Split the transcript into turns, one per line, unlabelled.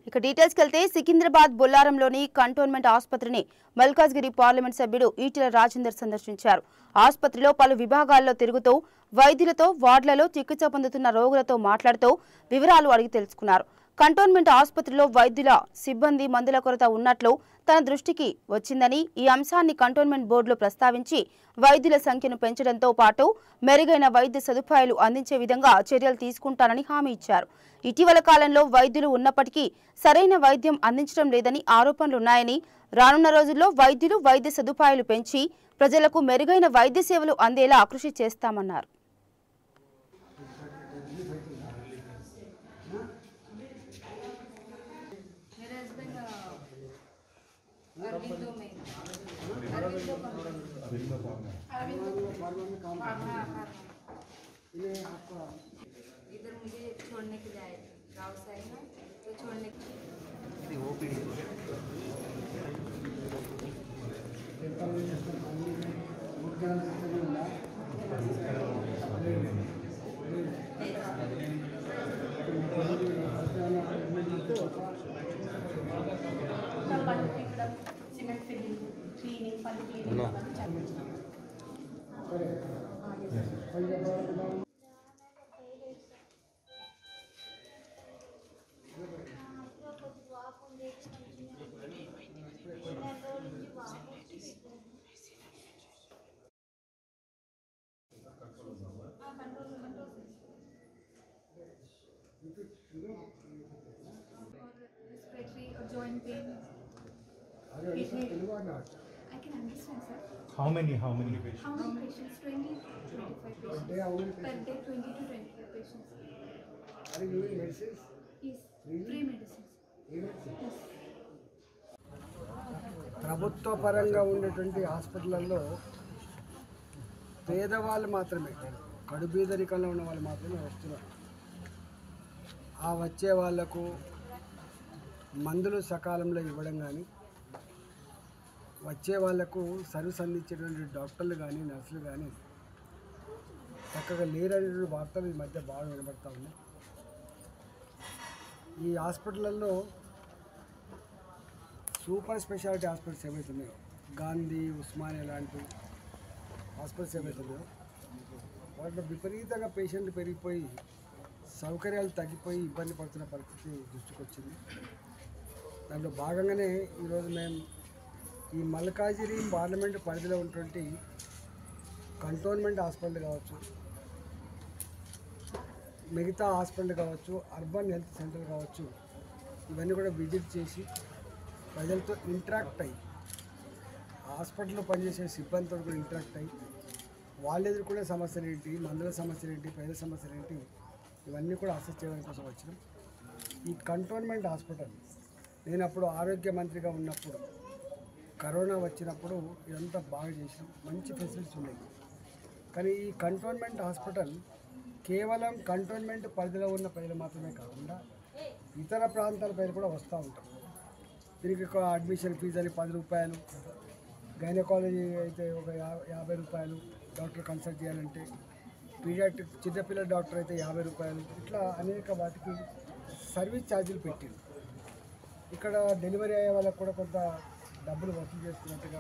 ఇక డీటెయిల్స్కి వెళ్తే సికింద్రాబాద్ బొల్లారంలోని కంటోన్మెంట్ ఆసుపత్రిని మల్కాజ్గిరి పార్లమెంట్ సభ్యుడు ఈటెల రాజేందర్ సందర్శించారు. ఆసుపత్రిలో పలు విభాగాల్లో తిరుగుతూ వైద్యులతో, వార్డులలో చికిత్స పొందుతున్న రోగులతో మాట్లాడుతూ వివరాలు అడిగి తెలుసుకున్నారు. కంటోన్మెంట్ ఆసుపత్రిలో వైద్యుల, సిబ్బంది, మందుల కొరత ఉన్నట్లు తన దృష్టికి వచ్చిందని, ఈ అంశాన్ని కంటోన్మెంట్ బోర్డులో ప్రస్తావించి వైద్యుల సంఖ్యను పెంచడంతో పాటు మెరుగైన వైద్య సదుపాయాలు అందించే విధంగా చర్యలు తీసుకుంటానని హామీ ఇచ్చారు. ఇటీవల కాలంలో వైద్యులు ఉన్నప్పటికీ సరైన వైద్యం అందించడం లేదని ఆరోపణలున్నాయని, రానున్న రోజుల్లో వైద్యులు, వైద్య సదుపాయాలు పెంచి ప్రజలకు మెరుగైన వైద్య సేవలు అందేలా కృషి చేస్తామన్నారు.
इधर मुझे छोड़ने के लिए आए गाँव से आए हैं तो छोड़ने సిమెంట్ ఫిల్లింగ్, క్లీనింగ్, పళ్ళు cleaning respiratory or joint pain. I can understand, sir.
How many patients?
How many patients? 20 to 25 patients. Per day 20 to 25 patients.
Are you using medicines?
Yes. Free medicines. Yes.
ప్రభుత్వ పరంగా ఉన్నటువంటి హాస్పిటల్లో పేదవాళ్ళు మాత్రమే, కడుబీదరికంలో ఉన్న వాళ్ళు మాత్రమే వస్తున్నారు. ఆ వచ్చే వాళ్లకు మందులు సకాలంలో ఇవ్వడం కానీ, వచ్చే వాళ్లకు సర్వీస్ అందించేటువంటి డాక్టర్లు కానీ, నర్సులు కానీ చక్కగా లేరనేటువంటి వార్తలు ఈ మధ్య బాగా వినబడతా ఉన్నాయి. ఈ హాస్పిటల్లో సూపర్ స్పెషాలిటీ హాస్పిటల్స్ ఏవైతే ఉన్నాయో, గాంధీ, ఉస్మానియా లాంటి హాస్పిటల్స్ ఏవైతే ఉన్నాయో వాటిలో విపరీతంగా పేషెంట్లు పెరిగిపోయి సౌకర్యాలు తగ్గిపోయి ఇబ్బంది పడుతున్న పరిస్థితి దృష్టికి వచ్చింది. దాంట్లో భాగంగానే ఈరోజు మేము ఈ మల్కాజిగిరి పార్లమెంటు పరిధిలో ఉన్నటువంటి కంటోన్మెంట్ హాస్పిటల్ కావచ్చు, మిగతా హాస్పిటల్ కావచ్చు, అర్బన్ హెల్త్ సెంటర్ కావచ్చు, ఇవన్నీ కూడా విజిట్ చేసి ప్రజలతో ఇంటరాక్ట్ అయ్యి, హాస్పిటల్లో పనిచేసే సిబ్బందితో కూడా ఇంటరాక్ట్ అయ్యి వాళ్ళు ఎదుర్కొనే సమస్యలు ఏంటి, మందుల సమస్యలు ఏంటి, ప్రజల సమస్యలు ఏంటి, ఇవన్నీ కూడా అసెస్ చేయడం కోసం వచ్చినాం. ఈ కంటోన్మెంట్ హాస్పిటల్ నేను అప్పుడు ఆరోగ్య మంత్రిగా ఉన్నప్పుడు కరోనా వచ్చినప్పుడు ఇదంతా బాగా చేసినాం, మంచి ఫెసిలిటీస్ ఉన్నాయి. కానీ ఈ కంటోన్మెంట్ హాస్పిటల్ కేవలం కంటోన్మెంట్ పరిధిలో ఉన్న ప్రజలు మాత్రమే కాకుండా ఇతర ప్రాంతాల ప్రజలు కూడా వస్తూ ఉంటారు. దీనికి ఒక అడ్మిషన్ ఫీజు అని 10 రూపాయలు, గైనకాలజీ అయితే ఒక 50 రూపాయలు, డాక్టర్ కన్సల్ట్ చేయాలంటే, పీడియాట్రిక్ చిన్నపిల్లల డాక్టర్ అయితే 50 రూపాయలు, ఇట్లా అనేక వాటికి సర్వీస్ ఛార్జీలు పెట్టింది. ఇక్కడ డెలివరీ అయ్యే వాళ్ళకు కూడా కొంత డబ్బులు వసూలు చేస్తున్నట్టుగా